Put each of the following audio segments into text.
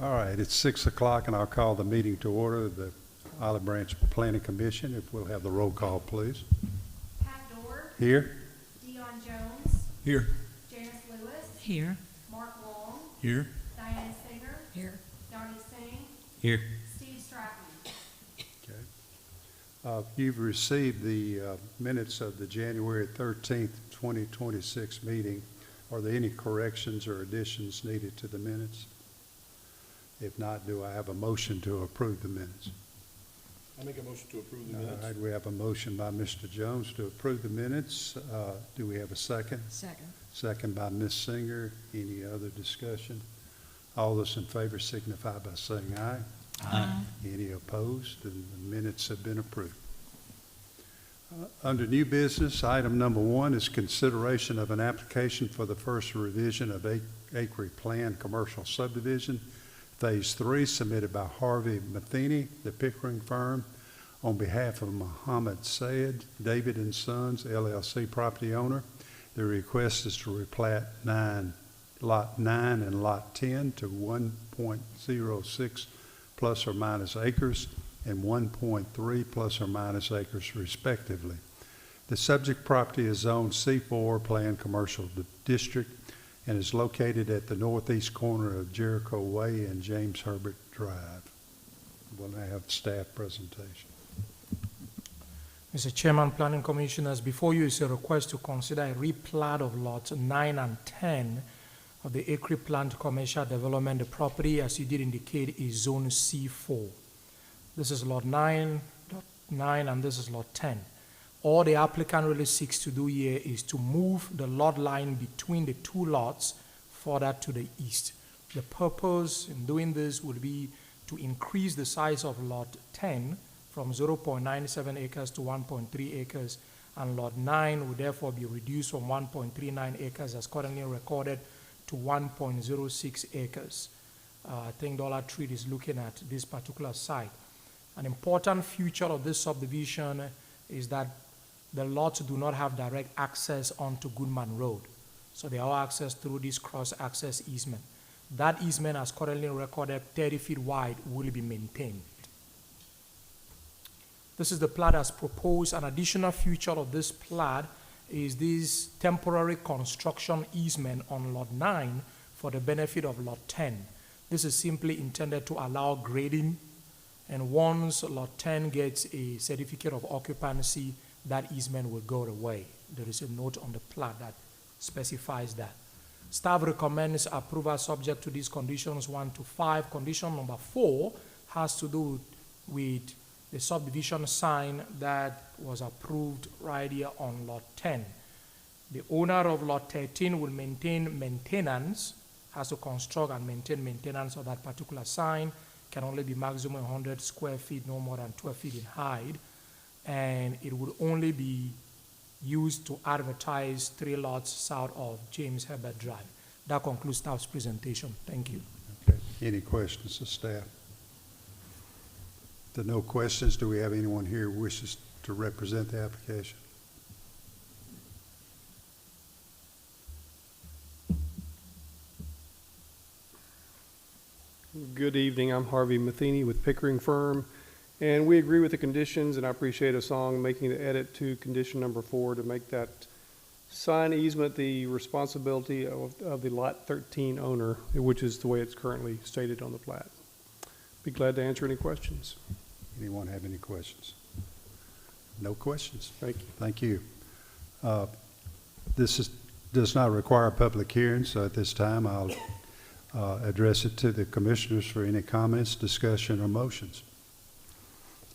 All right, it's 6 o'clock, and I'll call the meeting to order, the Olive Branch Planning Commission. If we'll have the roll call, please. Pat Dorr. Here. Dion Jones. Here. Janice Lewis. Here. Mark Long. Here. Diane Singer. Here. Donnie Singh. Here. Steve Stratton. Okay. You've received the minutes of the January 13th, 2026 meeting. Are there any corrections or additions needed to the minutes? If not, do I have a motion to approve the minutes? I make a motion to approve the All minutes. right, we have a motion by Mr. Jones to approve the minutes. Do we have a second? Second. Second by Ms. Singer. Any other discussion? All those in favor signify by saying aye. Aye. Any opposed? And the minutes have been approved. Under new business, item number 1 is consideration of an application for the first revision of Acre Plan Commercial Subdivision, Phase 3, submitted by Harvey Matheny, the Pickering firm, on behalf of Muhammad Sayed, David and Sons, LLC property owner. The request is to replat Lot 9 and Lot 10 to 1.06 plus or minus acres and 1.3 plus or minus acres respectively. The subject property is zoned C4 Planned Commercial District and is located at the northeast corner of Jericho Way and James Herbert Drive. We'll now have staff presentation. Mr. Chairman, Planning Commissioners, before you is a request to consider a replat of lots 9 and 10 of the Acre Planned Commercial Development. The property, as you did indicate, is Zone C4. This is Lot 9, and this is Lot 10. All the applicant really seeks to do here is to move the lot line between the two lots further to the east. The purpose in doing this would be to increase the size of Lot 10 from 0.97 acres to 1.3 acres, and Lot 9 would therefore be reduced from 1.39 acres as currently recorded to 1.06 acres. I think Dollar Tree is looking at this particular site. An important feature of this subdivision is that the lots do not have direct access onto Goodman Road. So they are accessed through this cross-access easement. That easement, as currently recorded 30 feet wide, will be maintained. This is the plat as proposed. An additional feature of this plat is this temporary construction easement on Lot 9 for the benefit of Lot 10. This is simply intended to allow grading, and once Lot 10 gets a certificate of occupancy, that easement will go away. There is a note on the plat that specifies that. Staff recommends approval subject to these conditions 1 to 5. Condition number 4 has to do with the subdivision sign that was approved right here on Lot 10. The owner of Lot 13 will maintain maintenance, has to construct and maintain maintenance of that particular sign. Can only be maximum 100 square feet, no more than 12 feet in height. And it would only be used to advertise 3 lots south of James Herbert Drive. That concludes staff's presentation. Thank you. Okay. Any questions of staff? If there are no questions, do we have anyone here who wishes to represent the application? Good evening. I'm Harvey Matheny with Pickering Firm, and we agree with the conditions, and I appreciate Asong making the edit to condition number 4 to make that sign easement the responsibility of the Lot 13 owner, which is the way it's currently stated on the plat. Be glad to answer any questions. Anyone have any questions? No questions. Thank you. Thank you. This does not require a public hearing, so at this time I'll address it to the commissioners for any comments, discussion, or motions.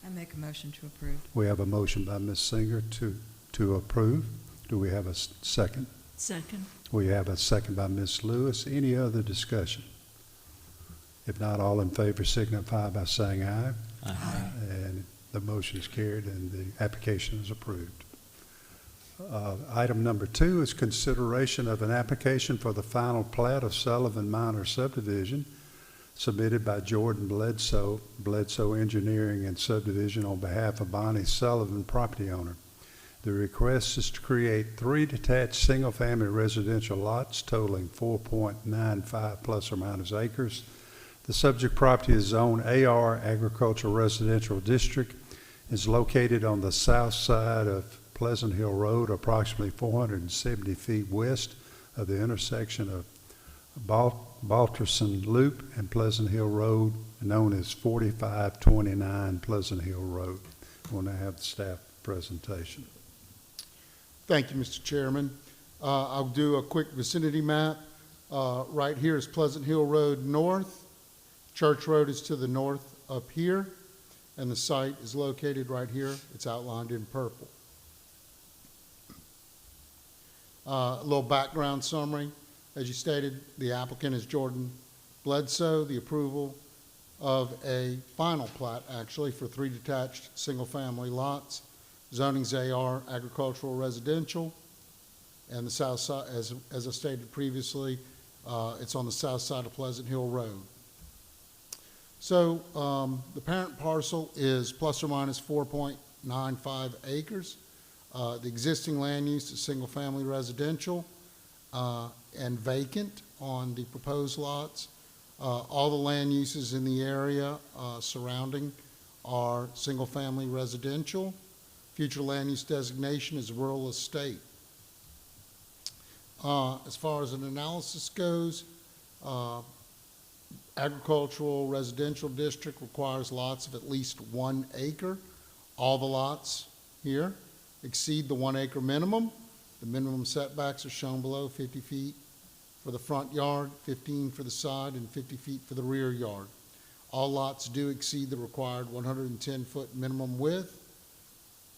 I make a motion to approve. We have a motion by Ms. Singer to approve. Do we have a second? Second. We have a second by Ms. Lewis. Any other discussion? If not, all in favor signify by saying aye. Aye. And the motion is carried and the application is approved. Item number 2 is consideration of an application for the final plat of Sullivan Minor Subdivision submitted by Jordan Bledsoe, Bledsoe Engineering and Subdivision on behalf of Bonnie Sullivan, property owner. The request is to create 3 detached single-family residential lots totaling 4.95 plus or minus acres. The subject property is Zone AR Agricultural Residential District, is located on the south side of Pleasant Hill Road, approximately 470 feet west of the intersection of Balterson Loop and Pleasant Hill Road, known as 4529 Pleasant Hill Road. We'll now have the staff presentation. Thank you, Mr. Chairman. I'll do a quick vicinity map. Right here is Pleasant Hill Road north. Church Road is to the north up here, and the site is located right here. It's outlined in purple. A little background summary. As you stated, the applicant is Jordan Bledsoe. The approval of a final plat, actually, for 3 detached single-family lots. Zoning's AR, agricultural residential, and the south side, as I stated previously, it's on the south side of Pleasant Hill Road. So the parent parcel is plus or minus 4.95 acres. The existing land use is single-family residential and vacant on the proposed lots. All the land uses in the area surrounding are single-family residential. Future land use designation is rural estate. As far as an analysis goes, agricultural residential district requires lots of at least 1 acre. All the lots here exceed the 1 acre minimum. The minimum setbacks are shown below: 50 feet for the front yard, 15 for the side, and 50 feet for the rear yard. All lots do exceed the required 110-foot minimum width,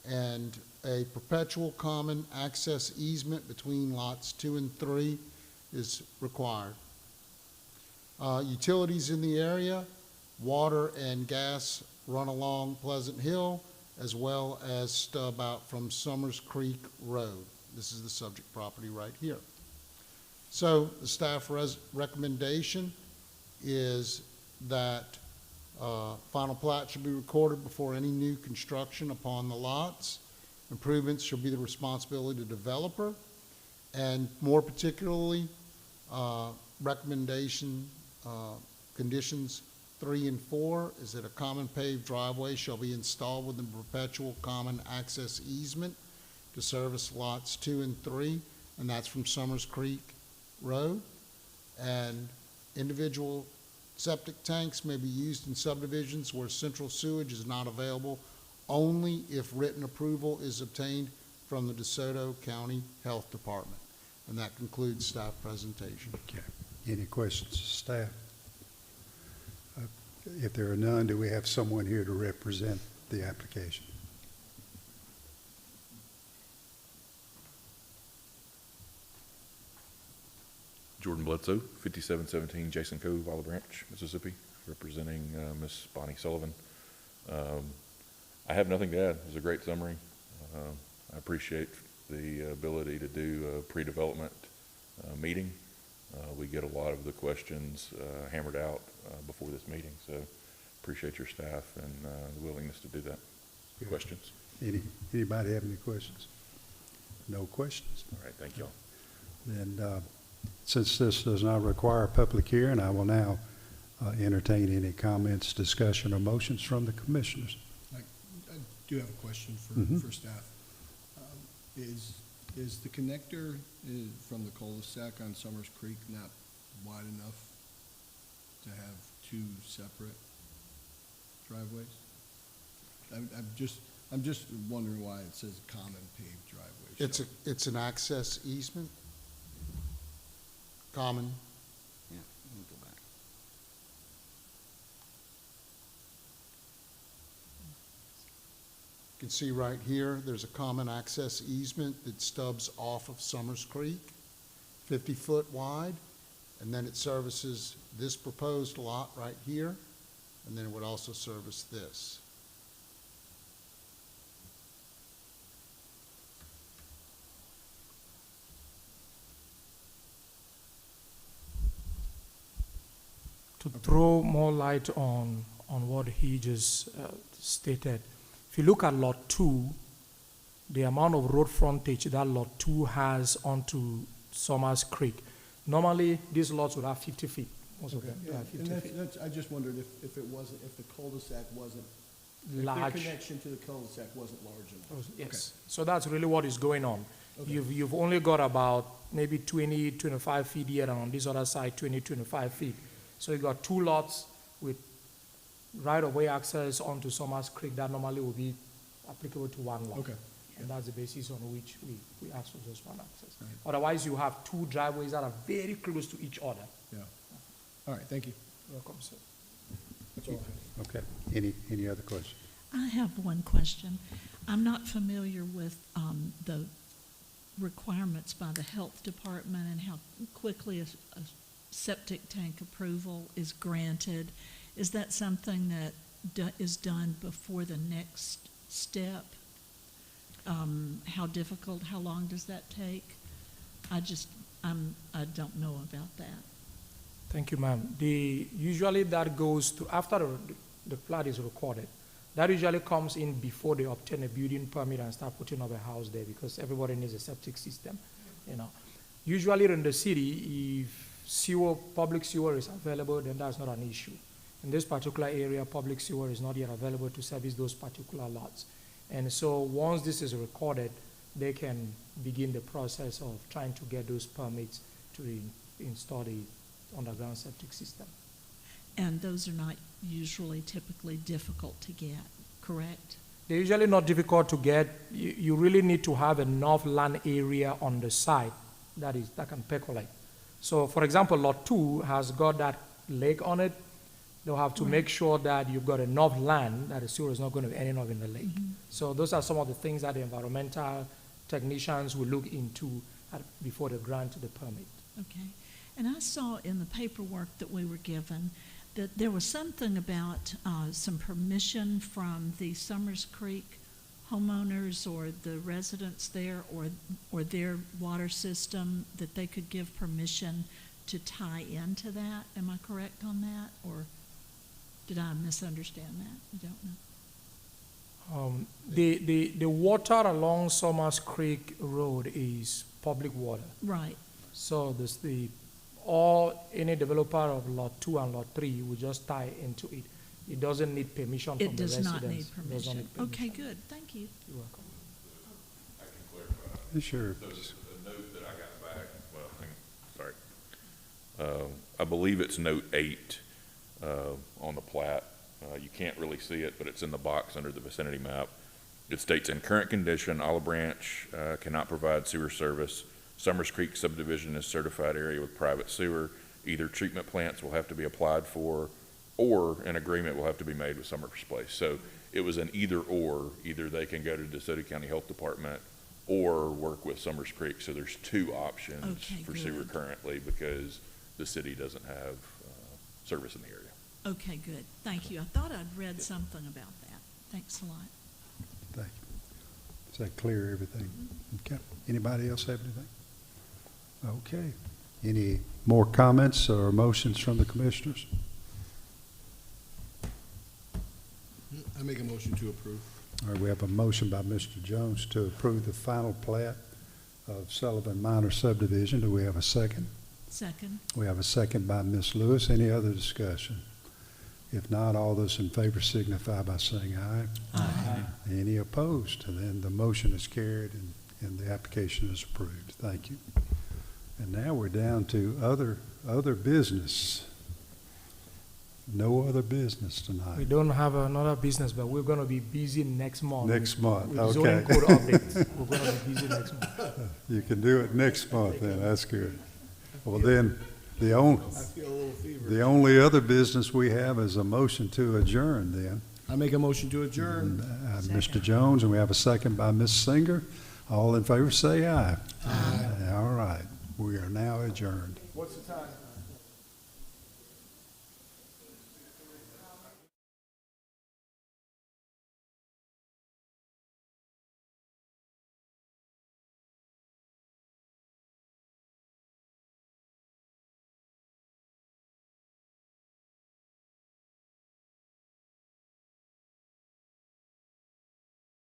and a perpetual common access easement between lots 2 and 3 is required. Utilities in the area: water and gas run along Pleasant Hill, as well as stub out from Summers Creek Road. This is the subject property right here. So the staff recommendation is that final plat should be recorded before any new construction upon the lots. Improvements should be the responsibility of the developer, and more particularly, recommendation conditions 3 and 4 is that a common paved driveway shall be installed within perpetual common access easement to service lots 2 and 3, and that's from Summers Creek Road. And individual septic tanks may be used in subdivisions where central sewage is not available, only if written approval is obtained from the DeSoto County Health Department. And that concludes staff presentation. Okay. Any questions, staff? If there are none, do we have someone here to represent the application? Jordan Bledsoe, 5717 Jason Cove, Olive Branch, Mississippi, representing Miss Bonnie Sullivan. I have nothing to add. It was a great summary. I appreciate the ability to do a pre-development meeting. We get a lot of the questions hammered out before this meeting, so appreciate your staff and the willingness to do that. Good. Questions? Anybody have any questions? No questions? All right, thank you. Then, since this does not require a public hearing, I will now entertain any comments, discussion, or motions from the commissioners. I do have a question for staff. Is the connector from the cul-de-sac on Summers Creek not wide enough to have 2 separate driveways? I'm just wondering why it says common paved driveway. It's an access easement. Common. Yeah, let me go back. You can see right here, there's a common access easement that stubs off of Summers Creek, 50 foot wide, and then it services this proposed lot right here, and then it would also service this. To throw more light on what he just stated, if you look at Lot 2, the amount of road frontage that Lot 2 has onto Summers Creek, normally these lots would have 50 feet most of them, And 50 feet. that's, I just wondered if it wasn't, if the cul-de-sac wasn't, if their Large. connection to the cul-de-sac wasn't large enough. Yes, so that's really what is going on. Okay. You've only got about maybe 20, 25 feet here, and on this other side, 20, 25 feet. So you got two lots with right-of-way access onto Summers Creek that normally would be applicable to one lot. Okay. And that's the basis on which we ask for just one access. Right. Otherwise, you have two driveways that are very close to each other. Yeah. All right, thank you. Welcome, sir. That's all I have. Okay. Any other questions? I have one question. I'm not familiar with the requirements by the health department and how quickly a septic tank approval is granted. Is that something that is done before the next step? How difficult, how long does that take? I don't know about that. Thank you, ma'am. Usually that goes to, after the plat is recorded, that usually comes in before they obtain a building permit and start putting up a house there, because everybody needs a septic system, you know. Usually in the city, if public sewer is available, then that's not an issue. In this particular area, public sewer is not yet available to service those particular lots. And so once this is recorded, they can begin the process of trying to get those permits to install the underground septic system. And those are not usually typically difficult to get, correct? They're usually not difficult to get. You really need to have enough land area on the site that can percolate. So for example, lot 2 has got that lake on it. They'll have to make sure that you've got enough land that the sewer is not going to be ending up in the lake. So those are some of the things that the environmental technicians will look into before they grant the permit. Okay. And I saw in the paperwork that we were given that there was something about some permission from the Summers Creek homeowners or the residents there or their water system, that they could give permission to tie into that. Am I correct on that? Or did I misunderstand that? I don't know. The water along Summers Creek Road is public water. Right. So any developer of lot 2 and lot 3 will just tie into it. It doesn't need permission from It the does residents. not need It does not permission. need permission. Okay, good. Thank you. You're welcome. I can clarify. Sure. The note that I got back, well, sorry. I believe it's note 8 on the plat. You can't really see it, but it's in the box under the vicinity map. It states, in current condition, Olive Branch cannot provide sewer service. Summers Creek subdivision is certified area with private sewer. Either treatment plants will have to be applied for, or an agreement will have to be made with Summers Place. So it was an either or. Either they can go to the DeSoto County Health Department or work with Summers Creek. So there's two options Okay, for sewer good. currently, because the city doesn't have service in the area. Okay, good. Thank you. I thought I'd read something about that. Thanks a lot. Thank you. Does that clear everything? Okay. Anybody else have anything? Okay. Any more comments or motions from the commissioners? I make a motion to approve. All right, we have a motion by Mr. Jones to approve the final plat of Sullivan Minor Subdivision. Do we have a second? Second. We have a second by Ms. Lewis. Any other discussion? If not, all those in favor signify by saying aye. Aye. Any opposed? And then the motion is carried and the application is approved. Thank you. And now we're down to other business. No other business We tonight. don't have another business, but we're going to be busy next month. Next month, with zoning okay. code updates. We're going to be busy next month. You can do it next month then, that's good. Well, then, the only, I feel a little fever. the only other business we have is a motion to adjourn then. I make a motion to adjourn. Mr. Jones, and we have a second by Ms. Singer. All in favor say aye. Aye. All right, we are now adjourned. What's the time?